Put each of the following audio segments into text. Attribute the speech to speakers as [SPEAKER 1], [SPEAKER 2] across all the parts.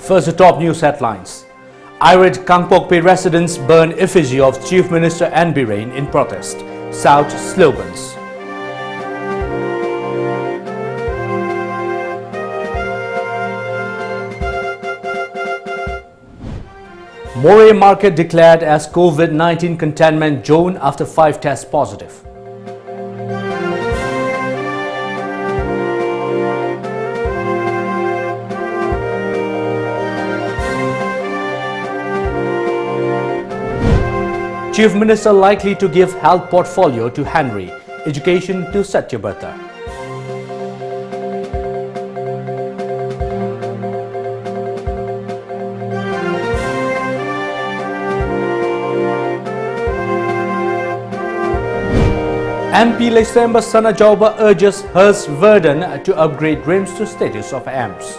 [SPEAKER 1] First, the top news headlines. Irate Kangpokpi residents burn effigy of Chief Minister N. Birain in protest. Shout slogans. Moray market declared as COVID-19 containment zone after 5 tests positive. Chief Minister likely to give health portfolio to Henry, education to Satyabrata. MP Lesemba Sanajauba urges Hers Verdun to upgrade RIMS to status of AMPS.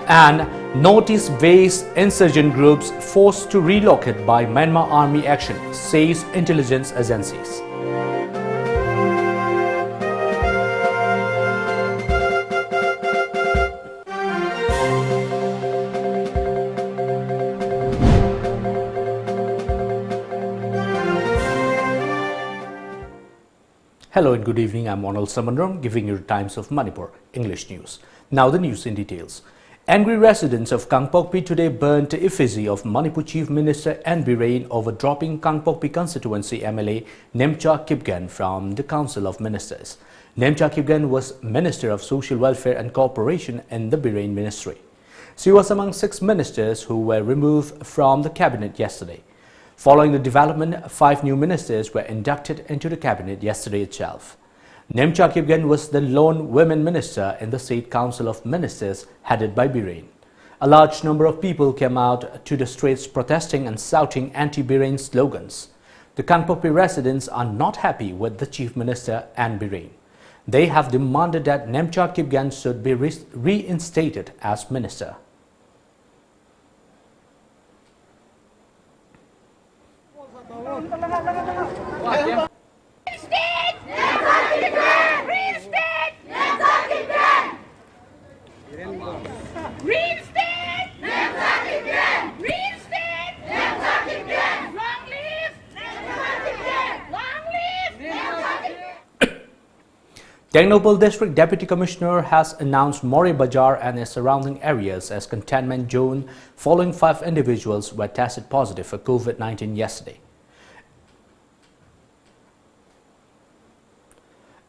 [SPEAKER 1] And Northeast-based insurgent groups forced to relocate by Myanmar Army action, says intelligence agencies. Hello and good evening, I'm ONEL SHAMBANDURAM giving you the Times of Manipur English news. Now the news in details. Angry residents of Kangpokpi today burnt the effigy of Manipur Chief Minister N. Birain over dropping Kangpokpi constituency MLA Nemcha Kipgen from the Council of Ministers. Nemcha Kipgen was Minister of Social Welfare and Cooperation in the Birain Ministry. She was among 6 ministers who were removed from the cabinet yesterday. Following the development, 5 new ministers were inducted into the cabinet yesterday itself. Nemcha Kipgen was the lone women minister in the State Council of Ministers headed by Birain. A large number of people came out to the streets protesting and shouting anti-Birain slogans. The Kangpokpi residents are not happy with the Chief Minister and Birain. They have demanded that Nemcha Kipgen should be reinstated as minister. Technopal District Deputy Commissioner has announced Moray Bazaar and its surrounding areas as containment zone following 5 individuals were tested positive for COVID-19 yesterday.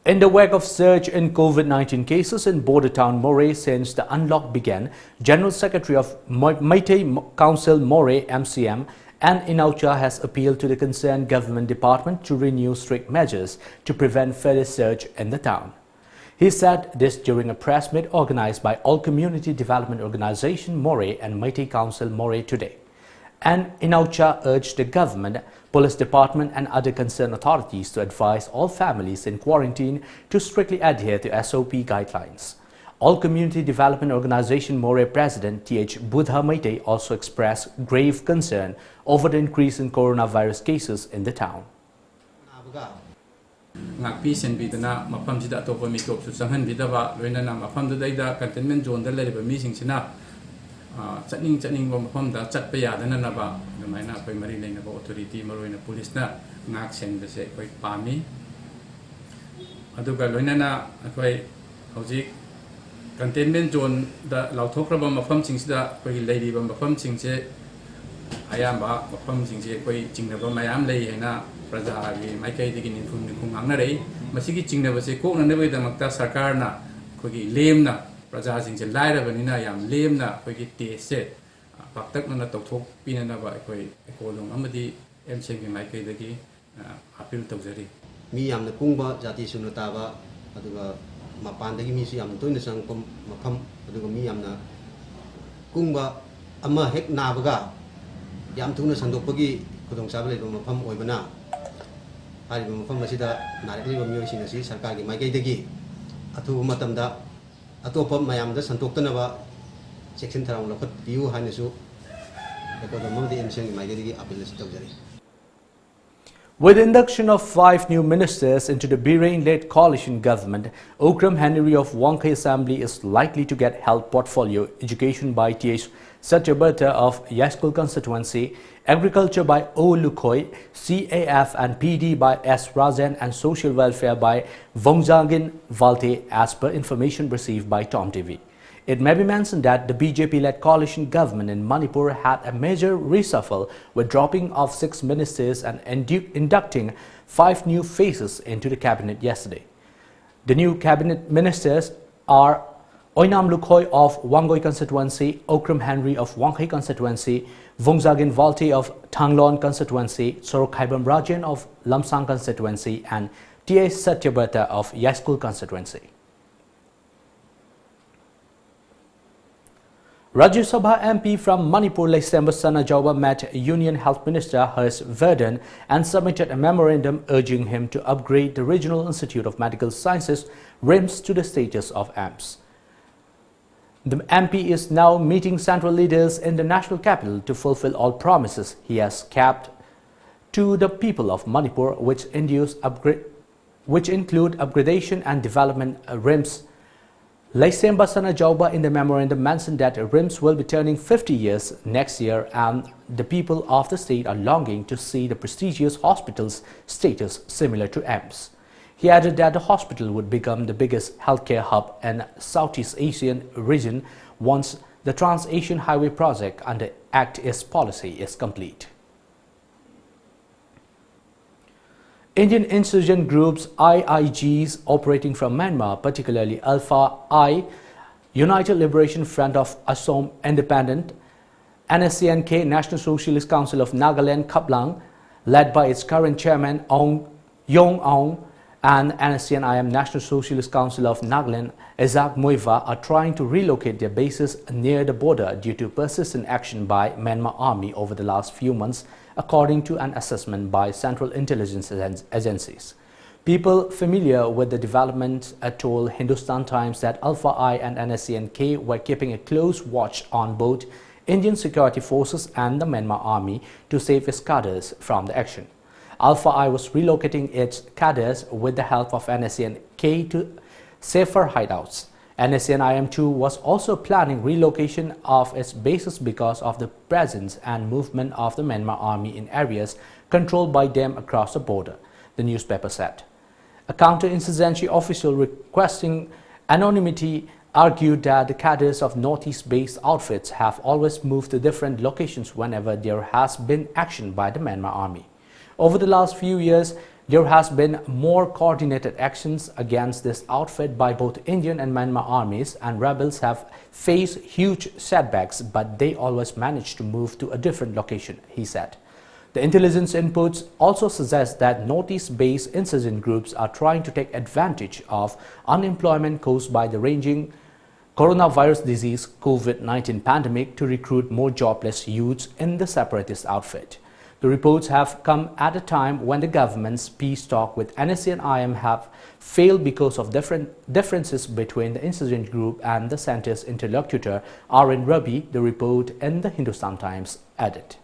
[SPEAKER 1] In the wake of surge in COVID-19 cases in border town Moray since the unlock began, General Secretary of Meitei Council Moray MCM and Inaucha has appealed to the concerned government department to renew strict measures to prevent further surge in the town. He said this during a press meet organized by All Community Development Organization Moray and Meitei Council Moray today. And Inaucha urged the government, police department and other concerned authorities to advise all families in quarantine to strictly adhere to SOP guidelines. All Community Development Organization Moray President T.H. Buddha Meitei also expressed grave concern over the increase in coronavirus cases in the town.
[SPEAKER 2] Ngakpi senbidana mapam sida topa mitop su sanghan bidaba loinana mapam da containment zone da leriba mi singsina chatning ba mapam da chatpa yadana na ba gamaina koi mari leina ba authority maroina police na ngak sen da se koi pami aduga loinana koi hojik containment zone da lauthokraba mapam singsida koi leiriba mapam singse ayamba mapam singse koi jingnaba mayam lei haina Prajagi Maikai Digin Kunganare, Masiki Chingnavasi Kona Damakta Sakarna, Kogi Lemna, Prajazing Laira Vanina Yam Lemna, Kogi T set, Paktakna Tok Pinanava, Ekolum Amadi, M. Shanking Maikai Digi, Apil Tozeri.
[SPEAKER 3] Miam the Kumba, Jati Sunatava, Aduga Mapandagi Misiam, Tunisang Mapam, Aduga Miamna Kumba, Ama Hek Navaga, Yam Tunas and Dopagi, Kudong Sabale, Mapam Oibana. I from Masida, Narikli of Music, Sarkagi, my gate, Atu Matamda, Atopom Mayam, the Santokanava, section town of you, Hanesu,
[SPEAKER 1] With the induction of 5 new ministers into the Bahrain-led coalition government, Okram Henry of Wangkai Assembly is likely to get health portfolio, education by T.H. Satyaberta of Yaskul constituency, agriculture by O. Lukhoi, CAF and PD by S. Rajan and social welfare by Vongzagin Valte as per information received by Tom TV. It may be mentioned that the BJP-led coalition government in Manipur had a major reshuffle with dropping of 6 ministers and inducting 5 new faces into the cabinet yesterday. The new cabinet ministers are Oinam Lukhoi of Wangoi constituency, Okram Henry of Wangkai constituency, Vongzagin Valte of Tanglon constituency, Sorok Khaibam Rajan of Lamsang constituency and T.H. Satyaberta of Yaskul constituency. Rajya Sabha MP from Manipur Leisemba Sana Jauba met Union Health Minister Harsh Vardhan and submitted a memorandum urging him to upgrade the Regional Institute of Medical Sciences RIMS to the status of AIIMS. The MP is now meeting central leaders in the national capital to fulfill all promises he has kept to the people of Manipur, which include upgradation and development RIMS. Leisemba Sana Jauba in the memorandum mentioned that RIMS will be turning 50 years next year and the people of the state are longing to see the prestigious hospital's status similar to AIIMS. He added that the hospital would become the biggest healthcare hub in Southeast Asian region once the Trans-Asian Highway project under Act East policy is complete. Indian insurgent groups IIGs operating from Myanmar, particularly Alpha I, United Liberation Front of Assam Independent, NSCNK National Socialist Council of Nagaland Kaplang, led by its current chairman Yong Aung, and NSCN-IM National Socialist Council of Nagaland Isaac Muiva are trying to relocate their bases near the border due to persistent action by Myanmar Army over the last few months, according to an assessment by Central Intelligence Agencies. People familiar with the developments told Hindustan Times that Alpha I and NSCNK were keeping a close watch on both Indian security forces and the Myanmar Army to save its cadres from the action. Alpha I was relocating its cadres with the help of NSCNK to safer hideouts. NSCN-IM too was also planning relocation of its bases because of the presence and movement of the Myanmar Army in areas controlled by them across the border, the newspaper said. A counterinsurgency official requesting anonymity argued that the cadres of Northeast-based outfits have always moved to different locations whenever there has been action by the Myanmar Army. Over the last few years, there has been more coordinated actions against this outfit by both Indian and Myanmar armies, and rebels have faced huge setbacks, but they always manage to move to a different location, he said. The intelligence inputs also suggest that Northeast-based insurgent groups are trying to take advantage of unemployment caused by the raging coronavirus disease COVID-19 pandemic to recruit more jobless youths in the separatist outfit. The reports have come at a time when the government's peace talk with NSCN-IM have failed because of differences between the insurgent group and the centre's interlocutor, R.N. Rabi, the report in the Hindustan Times added.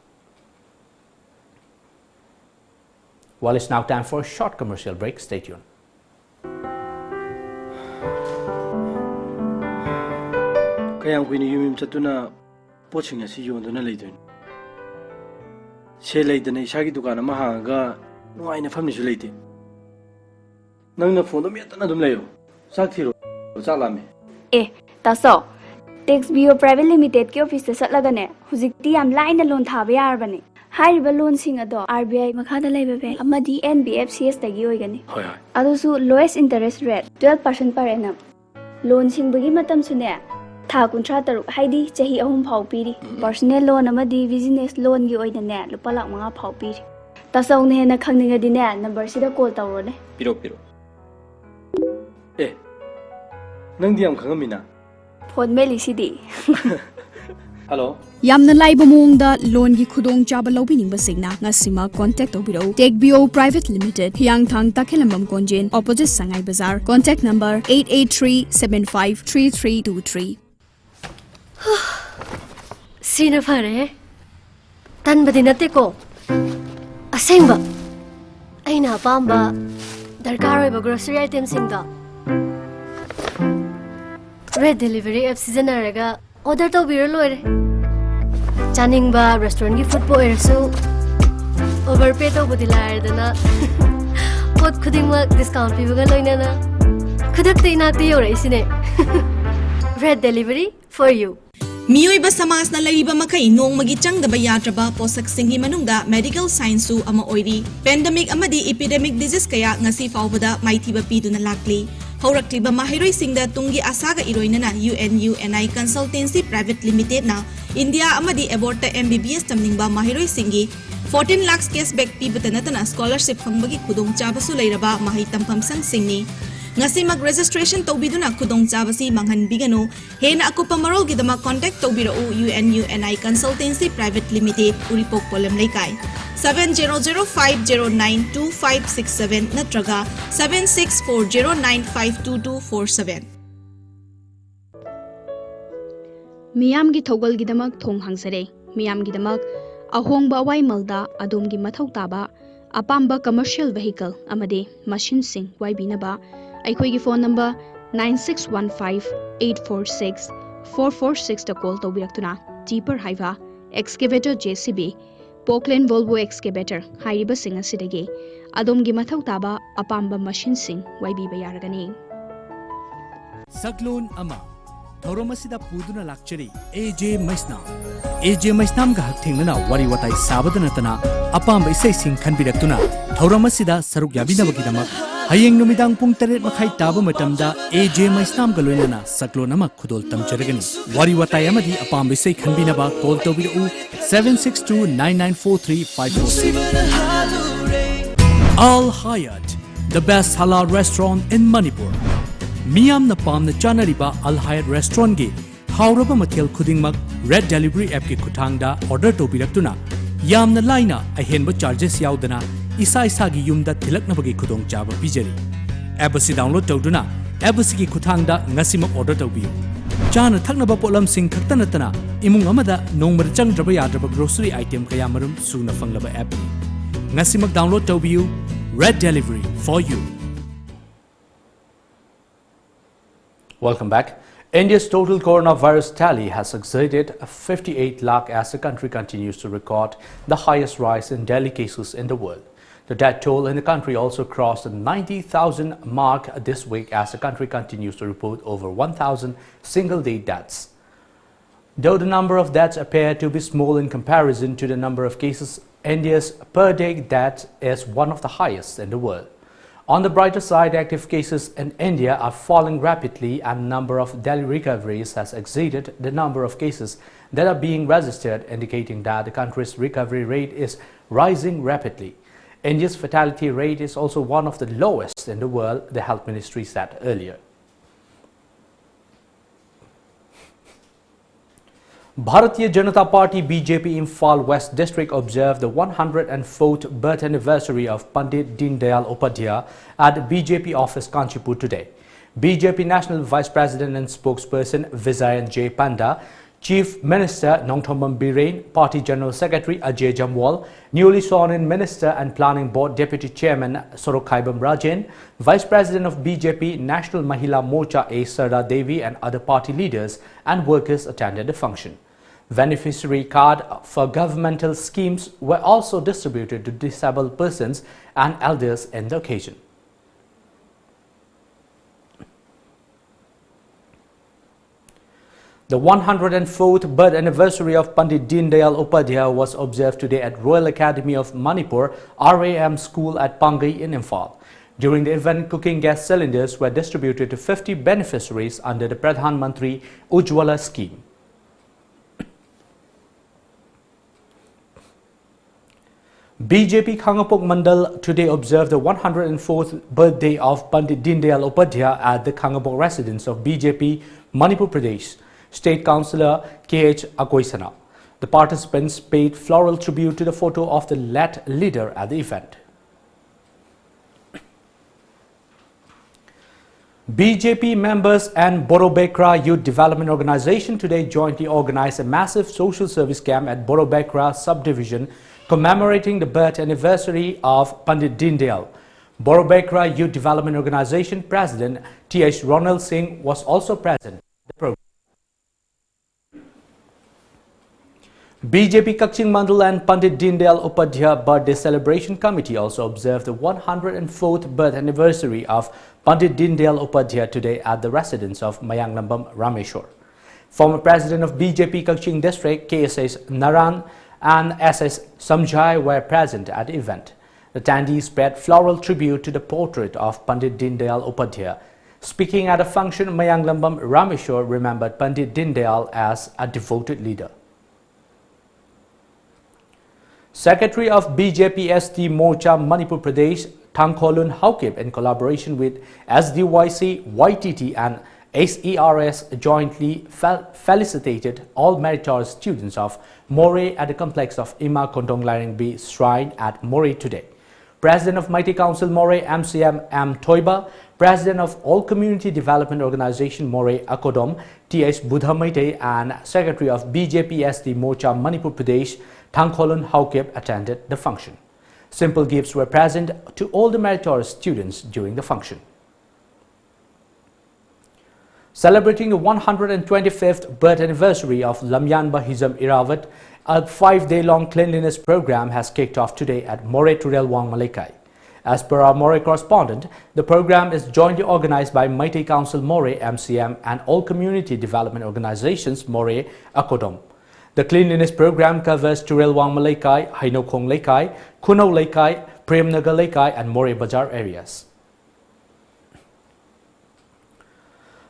[SPEAKER 1] Well, it's now time for a short commercial break. Stay tuned.
[SPEAKER 4] Kayang piniyumim sa tuna poching na si Yon doon na later. Siya later na isagi duka na mahaga nung ay na family siya later. Nang na phone dumi ata na dum layo. Sakthiro saklame.
[SPEAKER 5] Taso. Tax Bio Private Limited ki office sa lagane. Hujikti am line na loan thabe yar bane. Hariba loan sing ado RBI makhada laiba bank amadi NBFCS tagi oigani.
[SPEAKER 4] Hoy hoy.
[SPEAKER 5] Adusu lowest interest rate 12% per annum. Loan sing bagi matam sune. Tha kuntra taru haidi chahi ahum phau piri. Personal loan amadi business loan gi oida ne lupa lak manga phau piri. Tasaw ne na khangninga di ne number sida call tawro ne.
[SPEAKER 4] Piro. Nang diam khangamina.
[SPEAKER 5] Phone meli sidi.
[SPEAKER 4] Hello.
[SPEAKER 6] Yamna laiba mongda loan gi khudong chaba lobiningba singna ngasima contact obiro Take Bio Private Limited Hyang Thang Takhelambam Konjen opposite Sangai Bazaar contact number 883753323
[SPEAKER 7] Sina phare Tanbadi nate ko. Asengba. Aina apamba darkar oiba grocery item singda. Red delivery app sijanaraga order tawbira loire. Chaningba restaurant gi food po erasu overpay tawbudi laardana pot khudingma discount pibaga loinana khudakte inakte yoraisine. Red delivery for you.
[SPEAKER 8] मियोइबा समाज ना लरिबा मखै नोंमगी चंगदबा याद्रबा पोसक सिंगी मनुंगदा medical science सु अमा ओइरी pandemic अमदी epidemic disease कया ngasi फावबदा माइथिबा पीदुना लाक्ली हौरक्लिबा माहिरोइ सिंगदा तुंगी आसागा इरोइनना UNI कंसल्टेंसी प्राइवेट लिमिटेड ना इंडिया अमदी एबोर्ट MBBS तमनिंगबा माहिरोइ सिंगी 14 लाख कैशबैक पीबतनतना स्कॉलरशिप फंगबगी खुदोंग चाबसु लैरबा माहि तमफम संसिंगनी ngasimak registration tawbiduna khudong chabasi manghan biganu hena akupa marol gidama contact tawbirau UNI consultancy private limited uripok polam laikai 7005092567 natraga 7640952247
[SPEAKER 6] मियाम की थौगल गिदमक थोंग हांगसरे मियाम गिदमक अहोंगबा वाइमलदा अदोम की मथौ ताबा अपाम्बा कमर्शियल वेहिकल अमदे मशीन सिंह वाइबिनबा अखोई फोन नंबर 9615846446 दा कॉल तौबिरक्तुना tipper Hyva excavator JCB Poclain Volvo excavator हाइरिबा सिंह असिदगे अदोम की मथौ ताबा अपाम्बा मशीन सिंह वाइबिबा यारगनी
[SPEAKER 1] सगलोन अमा थौरमसिदा पुदुना लाक्चरी AJ मैस्नाम गा हथेंगना वारी वताई साबदनतना अपाम्बा इसै सिंह खनबिरक्तुना थौरमसिदा सरुक याबिनबगिदमक हयेंग नुमिदांग पुंग 8 मखाई ताबा मतमदा AJ मैस्नाम गा लोइनना सकलोन अमा खुदोल तमचरगनी वारी वताई अमदी अपाम्बा इसै खनबिनबा कॉल तौबिरउ 7629943546 Al Hayat, the best halal restaurant in Manipur. मियाम न पाम न चानरिबा अल हायत रेस्टोरेंट गे हाउरबा मथेल खुदिंगमक रेड डिलीवरी ऐप के खुथांगदा ऑर्डर तौबिरक्तुना यामन लाइना अहेनब चार्जेस याउदना इसा इसागी युमदा थिलकनबगी खुदोंग चाबा पिजरी ऐप असि डाउनलोड तौदुना ऐप असि खुथांगदा ngasimak ऑर्डर तौबियु चाना थकनबा पोलम सिंग खक्तनतना इमुंग अमदा नोंमर चंगद्रबा याद्रबा ग्रोसरी आइटम कयामरुम सुना फंगलबा ऐप ngasimak डाउनलोड तौबियु red delivery for you. Welcome back. India's total coronavirus tally has exceeded 58 lakh as the country continues to record the highest rise in daily cases in the world. The death toll in the country also crossed the 90,000 mark this week as the country continues to report over 1,000 single-day deaths. Though the number of deaths appear to be small in comparison to the number of cases, India's per-day death is one of the highest in the world. On the brighter side, active cases in India are falling rapidly and the number of daily recoveries has exceeded the number of cases that are being registered, indicating that the country's recovery rate is rising rapidly. India's fatality rate is also one of the lowest in the world, the health ministry said earlier. Bharatiya Janata Party BJP Imphal West District observed the 104th birth anniversary of Pandit Deendayal Upadhyaya at BJP office Kanchipur today. BJP National Vice President and Spokesperson Vijayan J. Panda, Chief Minister Nongthombam Biren, Party General Secretary Ajay Jamwal, newly sworn-in Minister and Planning Board Deputy Chairman Sorokhaibam Rajan, Vice President of BJP National Mahila Morcha A. Sarda Devi and other party leaders and workers attended the function. Beneficiary cards for governmental schemes were also distributed to disabled persons and elders in the occasion. The 104th birth anniversary of Pandit Deendayal Upadhyaya was observed today at Royal Academy of Manipur RAM School at Pangai in Imphal. During the event, cooking gas cylinders were distributed to 50 beneficiaries under the Pradhan Mantri Ujjwala scheme. BJP Khangapok Mandal today observed the 104th birthday of Pandit Deendayal Upadhyaya at the Khangapok residence of BJP Manipur Pradesh State Councillor KH Akoisana. The participants paid floral tribute to the photo of the late leader at the event. BJP members and Borobekra Youth Development Organization today jointly organized a massive social service camp at Borobekra subdivision commemorating the birth anniversary of Pandit Dindayal. Borobekra Youth Development Organization President T.H. Ronald Singh was also present at the program. BJP Kakching Mandal and Pandit Dindayal Upadhyaya Birthday Celebration Committee also observed the 104th birth anniversary of Pandit Dindayal Upadhyaya today at the residence of Mayanglambam Rameshwar. Former President of BJP Kakching District KSS Naran and SS Samjai were present at the event. The attendees paid floral tribute to the portrait of Pandit Dindayal Upadhyaya. Speaking at a function, Mayanglambam Rameshwar remembered Pandit Dindayal as a devoted leader. Secretary of BJP ST Morcha Manipur Pradesh Tangkholun Haukip, in collaboration with SDYC, YTT and SERS, jointly felicitated all meritorious students of Moray at the complex of Ima Kondong Lareng B Shrine at Moray today. President of Mighty Council Moray MCM M Toiba, President of All Community Development Organization Moray Akodom T.S. Buddha Maite and Secretary of BJP ST Morcha Manipur Pradesh Tangkholun Haukip attended the function. Simple gifts were present to all the meritorious students during the function. Celebrating the 125th birth anniversary of Lamyan Bahizam Irawat, a 5-day-long cleanliness program has kicked off today at Moray Turelwang Malaikai. As per our Moray correspondent, the program is jointly organized by Mighty Council Moray MCM and all community development organizations Moray Akodom. The cleanliness program covers Turelwang Malaikai, Hainokong Laikai, Kunau Laikai, Premnagar Laikai and Moray Bazaar areas.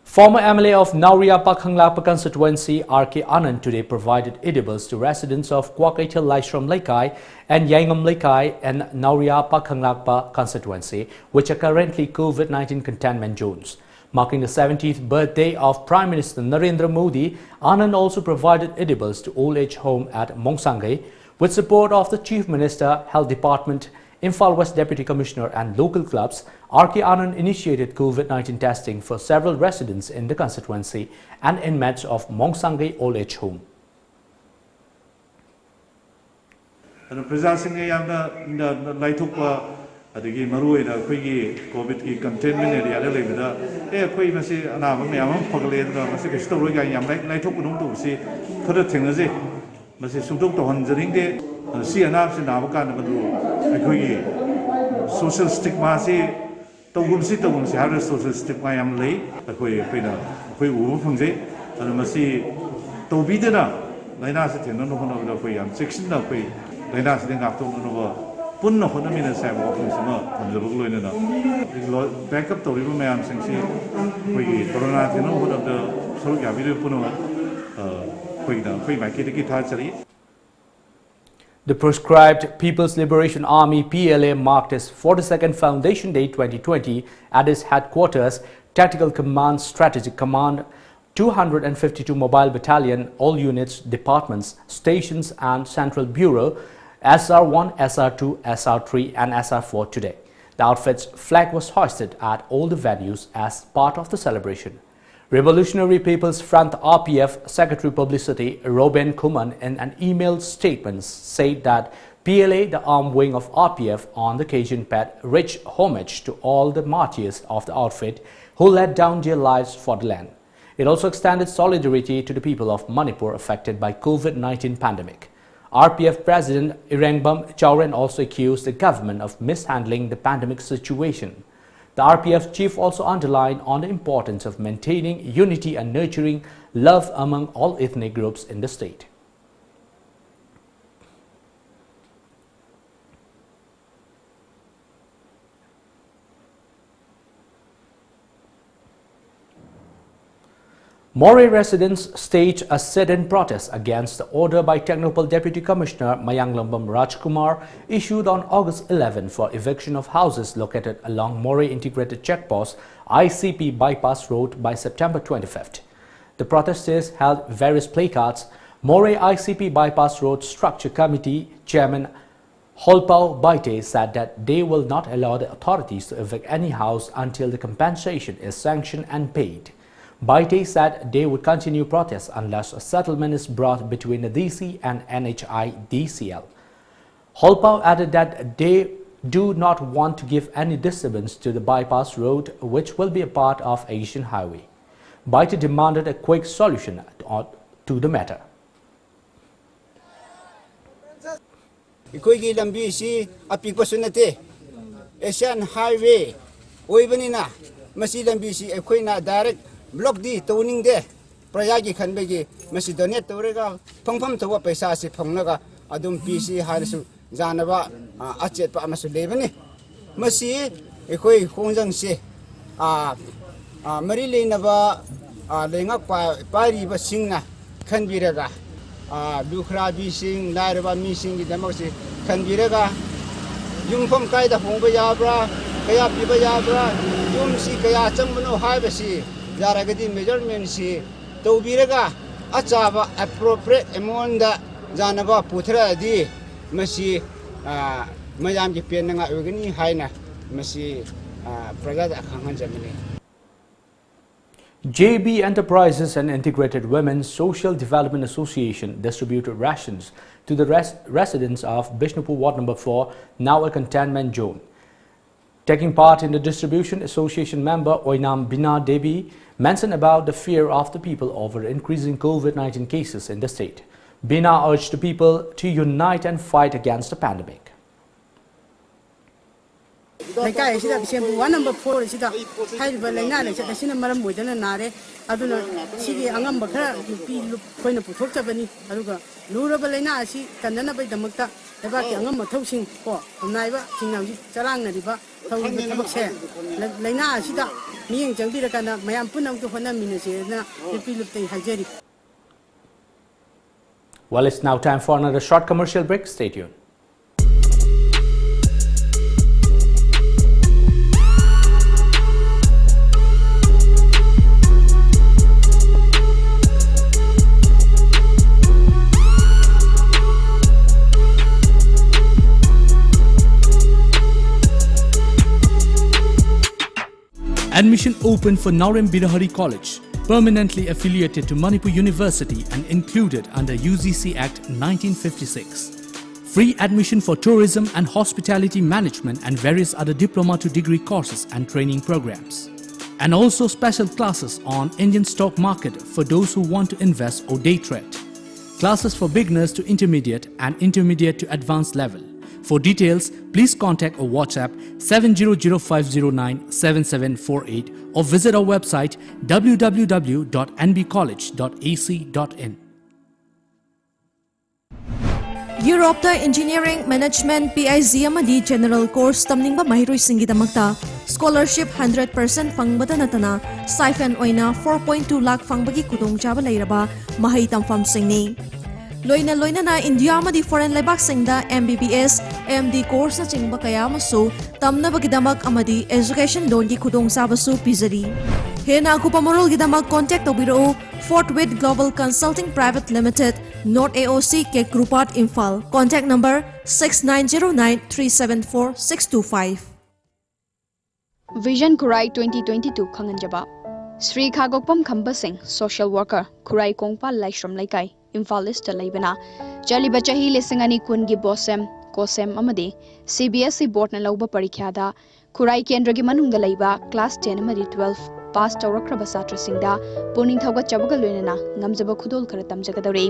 [SPEAKER 1] Former MLA of Nauria Pakhanglakpa constituency R.K. Anand today provided edibles to residents of Kwakaitil Laishram Laikai and Yangam Laikai and Nauria Pakhanglakpa constituency, which are currently COVID-19 containment zones. Marking the 70th birthday of Prime Minister Narendra Modi, Anand also provided edibles to old age home at Mongsangai with support of the Chief Minister, Health Department, Imphal West Deputy Commissioner and local clubs. R.K. Anand initiated COVID-19 testing for several residents in the constituency and inmates of Mongsangai Old Age Home.
[SPEAKER 9] adagi marui na koi COVID ki containment area le lebida koi masi ana ma myam phagale da masi ke sto roi ga yam lai thok nung tu si khara thengna je masi sumtok to han jering de si ana si na ba kan ba du koi social stigma si togum si har social stigma yam lei koi na koi u phang je ana masi to bi de na laina si thengna no no da koi yam section da koi laina si ngap to no ba punna hona mina sai mo phung sima phamjabu loina na backup toribu mayam singsi koi corona thino hoda da so ya video puno koi mai ki tha chari.
[SPEAKER 1] The proscribed People's Liberation Army PLA marked its 42nd Foundation Day 2020 at its headquarters, Tactical Command, Strategic Command, 252 Mobile Battalion, all units, departments, stations and Central Bureau, SR1, SR2, SR3 and SR4 today. The outfit's flag was hoisted at all the venues as part of the celebration. Revolutionary People's Front RPF Secretary Publicity Robin Kuman in an emailed statement said that PLA, the armed wing of RPF on the occasion, paid rich homage to all the martyrs of the outfit who laid down their lives for the land. It also extended solidarity to the people of Manipur affected by COVID-19 pandemic. RPF President Irengbam Chauren also accused the government of mishandling the pandemic situation. The RPF chief also underlined on the importance of maintaining unity and nurturing love among all ethnic groups in the state. Moray residents staged a sit-in protest against the order by Technopol Deputy Commissioner Mayanglambam Rajkumar issued on August 11 for eviction of houses located along Moray Integrated Checkpost ICP Bypass Road by September 25th. The protesters held various placards. Moray ICP Bypass Road Structure Committee Chairman Holpao Baite said that they will not allow the authorities to evict any house until the compensation is sanctioned and paid. Baite said they would continue protests unless a settlement is brought between the DC and NHI-DCL. Holpao added that they do not want to give any disturbance to the bypass road, which will be a part of Asian Highway. Baite demanded a quick solution to the matter.
[SPEAKER 10] Ikoigi lambi si apiko sunate Asian Highway oibanina masi lambi si ekoina direct block di toning de prayagi khanbegi masi donate torega phangpham thawa paisa si phangnaga adum pc harisu janaba achet pa amasu lebani masi ekoi khongjang si mari leinaba lengak pari ba singna khanbiraga Lukhra bising Laraba missing the Demosi Kanbiraga Yumfam Kaida Honga Yabra, Kaya Piba Yabra, Yum Si Kaya Chamano Hibasi, Zaragadi measurement si, Tobiraga, Achava appropriate among the Zanaba Putra di Masi Mayam Penanga Ugani Haina, Masi Pragada Hangamani.
[SPEAKER 1] JB Enterprises and Integrated Women's Social Development Association distributed rations to the residents of Bishnupur Ward No. 4, now a containment zone. Taking part in the distribution, association member Oinam Bina Devi mentioned about the fear of the people over increasing COVID-19 cases in the state. Bina urged the people to unite and fight against the pandemic.
[SPEAKER 11] Like I said, one number 4 is that Haibalana, Sina Maram with an Nare, Aduna, Sidi Angambaka, Point of Putabani, Aluga, Lura Balena, she can never be the Mukta, the Angamba Toshing for Naiva, Sinam, Saranga, Lena, Sida, me and Jambira, Mayam Punam to Honamina, the Philip Hajeri.
[SPEAKER 1] Well, it's now time for another short commercial break. Stay tuned. Admission open for Naurem Birahari College, permanently affiliated to Manipur University and included under UGC Act 1956. Free admission for tourism and hospitality management and various other diploma to degree courses and training programs. And also special classes on Indian stock market for those who want to invest or day trade. Classes for beginners to intermediate and intermediate to advanced level. For details, please contact or WhatsApp 700-509-7748 or visit our website www.nbcollege.ac.in.
[SPEAKER 12] Europe Engineering Management PIZ amadi General Course tamningba mahiroi singidamakta scholarship 100% fangbata natana stipend oina 4.2 lakh fangbagi kudongchaba leiraba mahai tamfam singni. Loina na India amadi foreign lebak singda MBBS, MD course na chingba kaya masu tamna bagidamak amadi education loan ki khudong sabasu pizari. Hena kupamorol gidamak contact obiro Fort Witt Global Consulting Private Limited, North AOC K Grupat Imphal. Contact number 6909-374-625.
[SPEAKER 6] Vision Kurai 2022 Khanganjaba. Sri Khagokpam Khamba Singh, social worker, Kurai Kongpa Laishram Laikai. Imphal East Laibana, Jaliba Chahi Lisingani Kungi Bosem, Kosem Amadi, CBSE Board na Lauba Parikyada, Kurai Kendragi Manung Laiba, Class 10 Amadi 12, Past Taurakraba Satra Singda, Puning Thoga Chabagaluna, Namzaba Kudul Karatam Jagadare,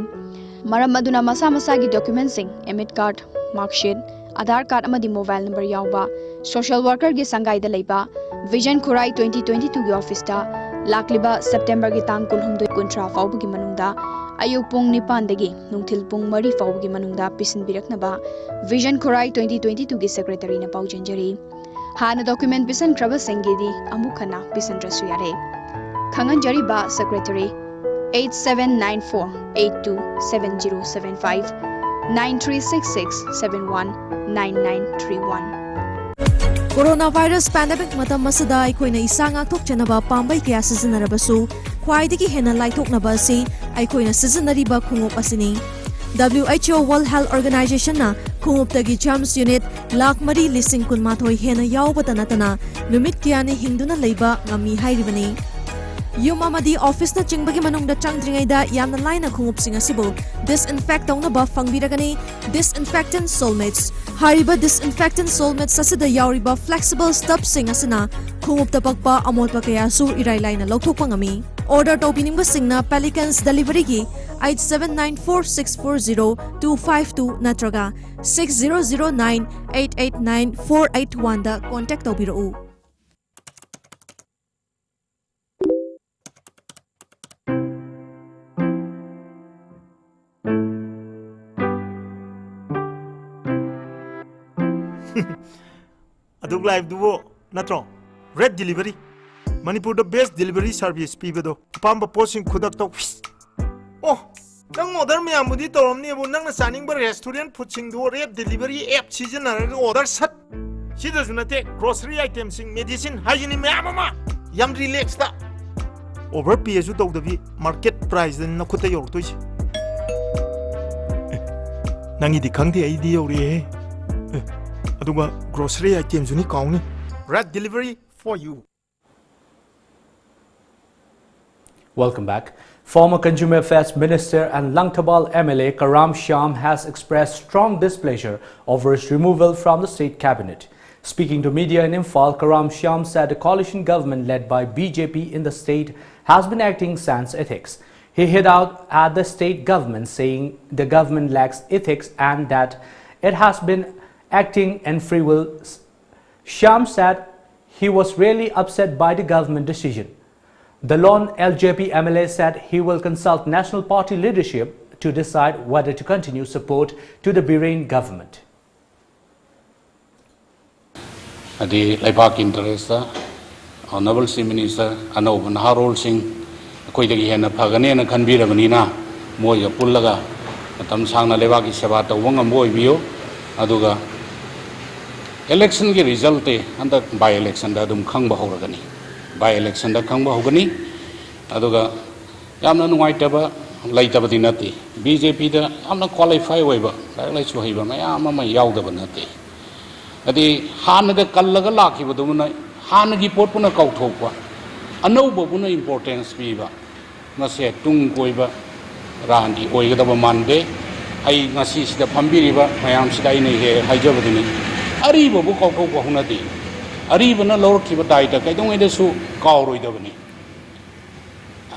[SPEAKER 6] Maramaduna Masa Masagi documenting, emit card, marksheet, Aadhaar card Amadi mobile number Yauba, social worker Gi Sangai da Laiba, Vision Kurai 2022 office da, Lakliba September Gi Tang Kulhumdu Kuntra Faubugi Manunda, Ayuk Pung Nipandagi, Nungtil Pung Mari Faugi Manunda, Pisin Biraknaba, Vision Kurai 2022 gi Secretary na Pau Janjari. Hana document Pisan Kraba Sengedi, Amukana, Pisan Rasuyare. Kangan Jariba Secretary 8794-827075 9366-719931.
[SPEAKER 12] Coronavirus pandemic matam masada aikoina isang akthok chanaba pambai kaya sizinarabasu khwaidagi hena laithoknaba asi aikoina sizinariba khungop asini WHO World Health Organization na Khunguptagi Charms Unit Lakh Mari Lising Kunmathoi Hena Yaubata Natana Numit Kiani Hinduna Leiba Ngami Hairibani Yum amadi office na chingbagi manungda changdringaida yamna laina khungupsing asibu disinfect tawnaba fangbiragani disinfectant soulmates hariba disinfectant soulmates asida yauriba flexible stub sing asina khungupta pakpa amotpa kaya su irai laina lokthokpa ngami order tawbiningba singna Pelicans delivery gi 8794640252 natraga 6009889481 da contact tawbirau.
[SPEAKER 13] Aduk live duo natro red delivery Manipur the best delivery service pibedo pamba posting khudak to oh nang order me amudi toromni bu nang saning ba restaurant puching do red delivery app season order sat sida sunate grocery items sing medicine hygiene me amama yam relax ta over psu to dabi market price na khuta yor to chi nangi di khangdi ai di yori aduga grocery items ni kauni red delivery for you.
[SPEAKER 1] Welcome back. Former Consumer Affairs Minister and Langtabal MLA Karam Shyam has expressed strong displeasure over his removal from the state cabinet. Speaking to media in Imphal, Karam Shyam said the coalition government led by BJP in the state has been acting sans ethics. He hit out at the state government, saying the government lacks ethics and that it has been acting in free will. Shyam said he was really upset by the government decision. The lone LJP MLA said he will consult National Party leadership to decide whether to continue support to the Bahrain government.
[SPEAKER 14] The Labour interest, Honorable Chief Minister, Anob Naharol Singh, Koidagi and Pagani and Kanbira Vanina, Moya Pulaga, Tamsana Levaki Sabata, Wanga Moy Bio, Aduga. Election ki result under by election da dum khang ba horagani by election da khang ba hogani aduga yamna nuaitaba laitaba dinati BJP da amna qualify oiba lai chu haiba mayam ma yaudaba nati adi hanaga kallaga lakhiba dumna hanagi potpuna kauthokwa anauba buna importance piba ngase tung koiba randi oigadaba mande ai ngasi sida phambiriba mayam sida ine he haijabadini Ariba book of Honati. Ariba no lower Kibatita, I don't want to call Roidavani.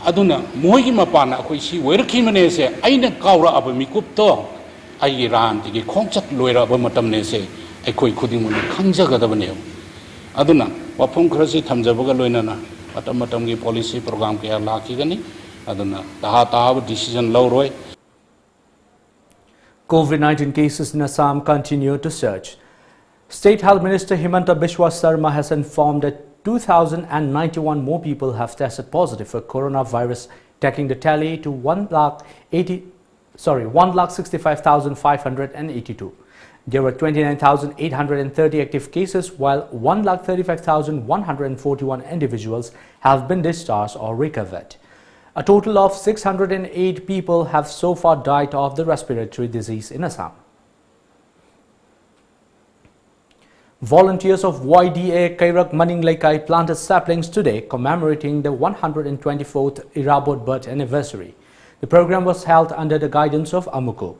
[SPEAKER 14] Aduna, Moigimapana, which she were Kimanese, I didn't cover up a Mikupto. I ran to get concert lawyer of Matamnese, a quick Kudimun, Kanjagadavane. Aduna, Wapum Crasi Tamjabuga Luinana, Matamatangi policy program care Lakigani, Aduna, the Hata decision low roy.
[SPEAKER 1] COVID-19 cases in Assam continue to surge. State Health Minister Himanta Biswa Sarma has informed that 2,091 more people have tested positive for coronavirus, taking the tally to 1,65,582. There were 29,830 active cases, while 1,35,141 individuals have been discharged or recovered. A total of 608 people have so far died of the respiratory disease in Assam. Volunteers of YDA Kairak Maninglaikai planted saplings today commemorating the 124th Irabot birth anniversary. The program was held under the guidance of Amuko.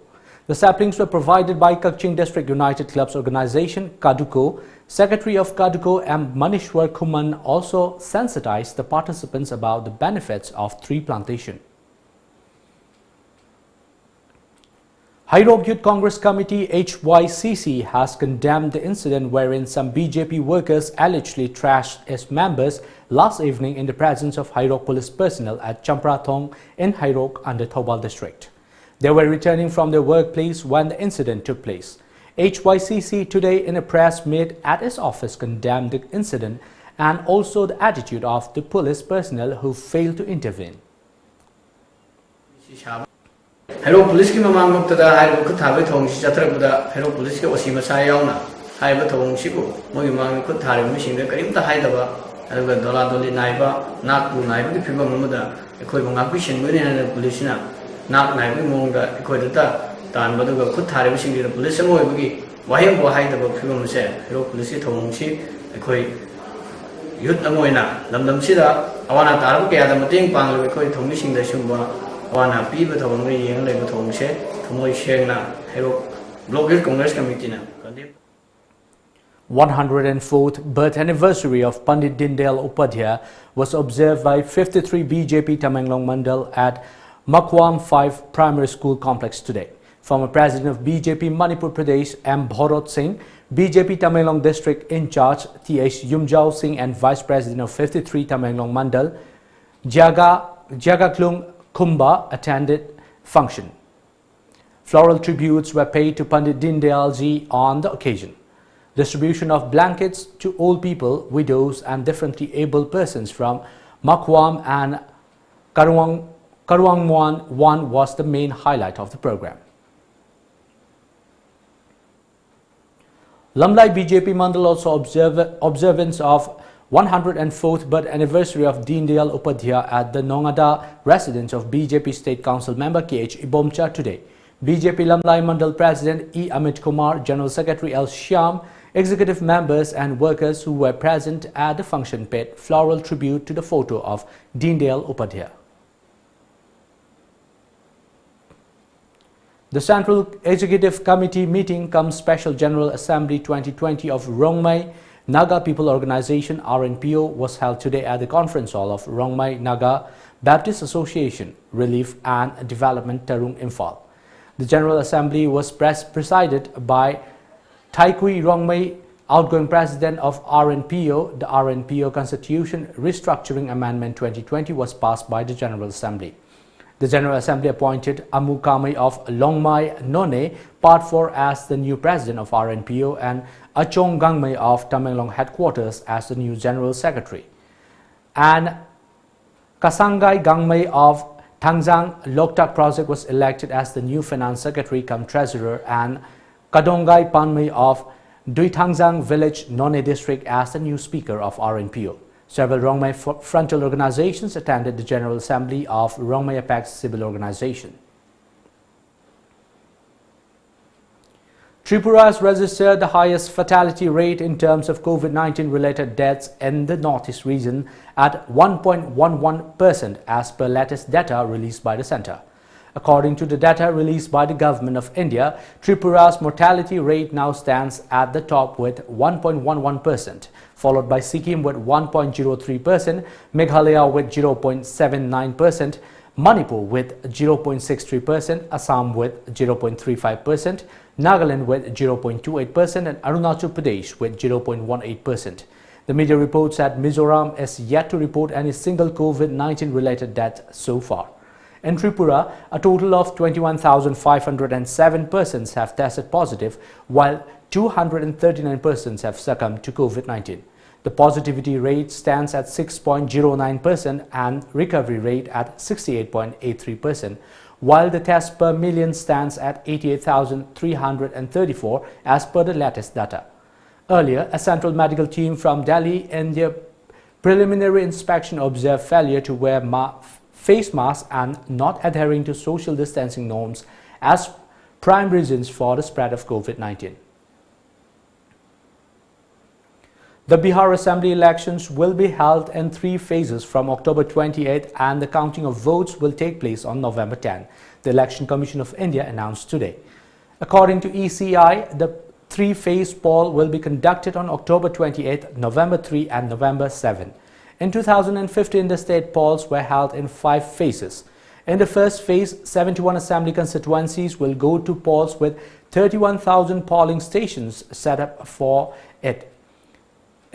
[SPEAKER 1] The saplings were provided by Kakching District United Clubs Organization, Kaduko. Secretary of Kaduko M. Manishwar Kuman also sensitized the participants about the benefits of tree plantation. Hairok Youth Congress Committee HYCC has condemned the incident wherein some BJP workers allegedly trashed its members last evening in the presence of Hairok police personnel at Champrathong in Hairok under Thoubal district. They were returning from their workplace when the incident took place. HYCC today in a press meet at its office condemned the incident and also the attitude of the police personnel who failed to intervene.
[SPEAKER 15] Hello police ki mamang muktada hai ko thabe thong si jatra buda hello police ke osima sa yauna hai ba thong si ko moi mang ko thare mi sing de karim ta hai da ba aduga dola doli nai ba nak pu nai bi phibam mu da ekhoi ba ngak bi shin bu ne na police na nak nai bi mong da ekhoi da तानबदुगा खुद थारिबसिंग दी police Amo होइबगी वाहें बो हाइदबो फिगम से हेरो police की थोंगसी अखोई youth अमोइना लमदम सिदा अवाना तारब के आदम मतेंग पांगले अखोई थोंगसिंग द सुंबा अवाना पीब थोंग येंग लेब थोंगसे थोंगोई शेंगना हेरो ग्लोबल कांग्रेस कमिटी ना
[SPEAKER 1] 104th birth anniversary of Pandit Dindayal Upadhyaya was observed by 53 BJP Tamenglong Mandal at Makwam 5 Primary School Complex today. Former President of BJP Manipur Pradesh M. Bharat Singh, BJP Tamenglong District in charge T.H. Yumjao Singh and Vice President of 53 Tamenglong Mandal Jagaklung Kumba attended function. Floral tributes were paid to Pandit Dindayal ji on the occasion. Distribution of blankets to old people, widows and differently able persons from Makwam and Karuangmuan 1 was the main highlight of the program. Lamlai BJP Mandal also observance of 104th birth anniversary of Dindayal Upadhyaya at the Nongada residence of BJP State Council member K.H. Ibomcha today. BJP Lamlai Mandal President E. Amit Kumar, General Secretary L. Shyam, executive members and workers who were present at the function paid floral tribute to the photo of Dindayal Upadhyaya. The Central Executive Committee meeting cum Special General Assembly 2020 of Rongmai Naga People Organization RNPO was held today at the conference hall of Rongmai Naga Baptist Association, Relief and Development, Tarung, Imphal. The General Assembly was presided by Taikui Rongmai, outgoing President of RNPO. The RNPO Constitution Restructuring Amendment 2020 was passed by the General Assembly. The General Assembly appointed Amu Kamai of Longmai None, Part 4 as the new President of RNPO and Achong Gangmai of Tamenglong Headquarters as the new General Secretary. And Kasangai Gangmai of Tangzang Loktak Project was elected as the new Finance Secretary cum Treasurer and Kadongai Panmai of Duitangzang Village None District as the new Speaker of RNPO. Several Rongmai frontal organizations attended the General Assembly of Rongmai Apex Civil Organization. Tripura has registered the highest fatality rate in terms of COVID-19 related deaths in the Northeast region at 1.11% as per latest data released by the centre. According to the data released by the Government of India, Tripura's mortality rate now stands at the top with 1.11%, followed by Sikkim with 1.03%, Meghalaya with 0.79%, Manipur with 0.63%, Assam with 0.35%, Nagaland with 0.28% and Arunachal Pradesh with 0.18%. The media reports that Mizoram is yet to report any single COVID-19 related death so far. In Tripura, a total of 21,507 persons have tested positive, while 239 persons have succumbed to COVID-19. The positivity rate stands at 6.09% and recovery rate at 68.83%, while the test per million stands at 88,334 as per the latest data. Earlier, a central medical team from Delhi in their preliminary inspection observed failure to wear face masks and not adhering to social distancing norms as prime reasons for the spread of COVID-19. The Bihar Assembly elections will be held in 3 phases from October 28 and the counting of votes will take place on November 10, the Election Commission of India announced today. According to ECI, the 3-phase poll will be conducted on October 28, November 3 and November 7. In 2015, the state polls were held in 5 phases. In the first phase, 71 assembly constituencies will go to polls with 31,000 polling stations set up for it.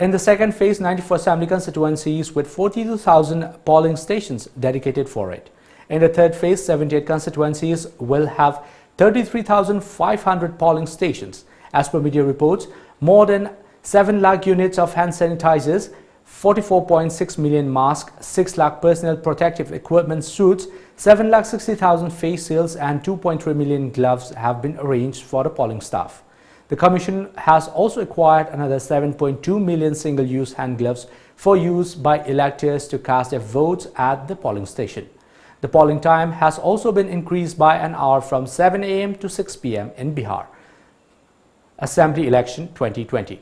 [SPEAKER 1] In the second phase, 94 assembly constituencies with 42,000 polling stations dedicated for it. In the third phase, 78 constituencies will have 33,500 polling stations. As per media reports, more than 7 lakh units of hand sanitizers, 44.6 million masks, 6 lakh personal protective equipment suits, 7,60,000 face shields and 2.3 million gloves have been arranged for the polling staff. The Commission has also acquired another 7.2 million single-use hand gloves for use by electors to cast their votes at the polling station. The polling time has also been increased by an hour from 7 a.m. to 6 p.m. in Bihar Assembly Election 2020.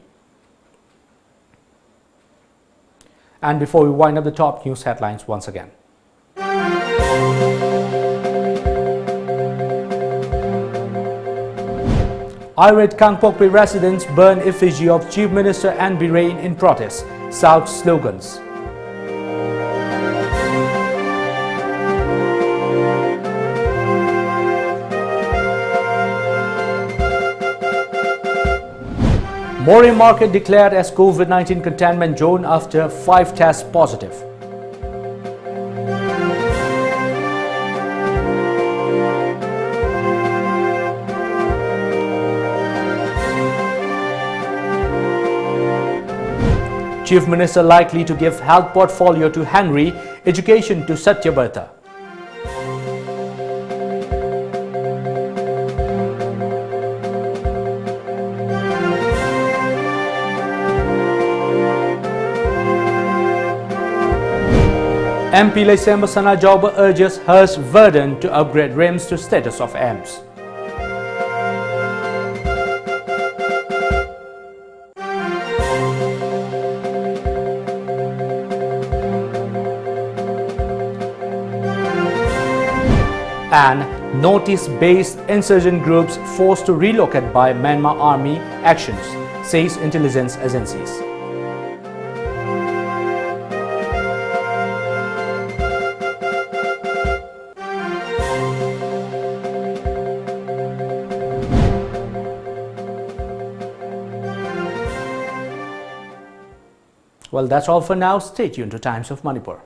[SPEAKER 1] And before we wind up the top news headlines once again. Irate Kangpokpi residents burn effigy of Chief Minister Anne Birain in protest, shout slogans. Moreh Market declared as COVID-19 containment zone after 5 tests positive. Chief Minister likely to give health portfolio to Henry, education to Satyabarta. MP Laisemba Sana Jauba urges Harsh Verdun to upgrade RIMS to status of AIMS. And notice-based insurgent groups forced to relocate by Myanmar Army actions, says intelligence agencies. Well, that's all for now. Stay tuned to Times of Manipur.